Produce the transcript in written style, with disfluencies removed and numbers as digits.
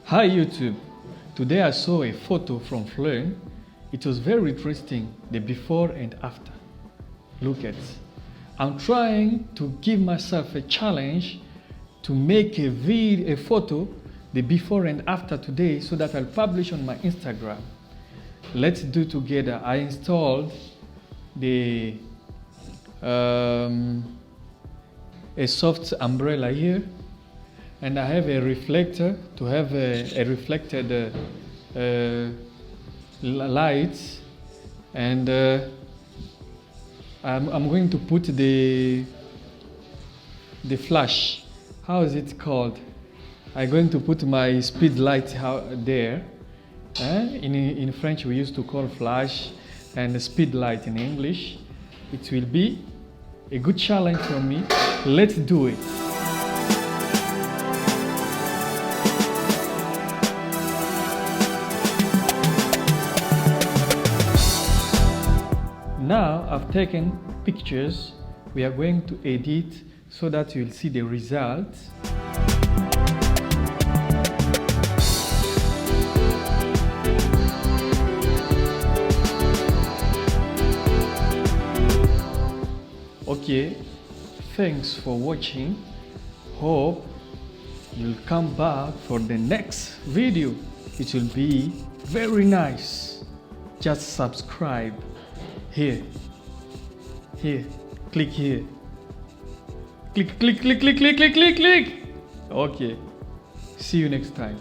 Hi YouTube. Today I saw a photo from PHLEARN. It was very interesting, the before and after. Look at it. I'm trying to give myself a challenge to make a photo, the before and after today, so that I'll publish on my Instagram. Let's do together. I installed a soft umbrella here, and I have a reflector to have a reflected light, and I'm going to put the flash. How is it called? I'm going to put my speed light there. In French we used to call flash, and speed light in English. It will be a good challenge for me. Let's do it. Now I've taken pictures. We are going to edit so that you'll see the result. Okay, thanks for watching. Hope you'll come back for the next video. It will be very nice. Just subscribe here, click here, click. Okay, see you next time.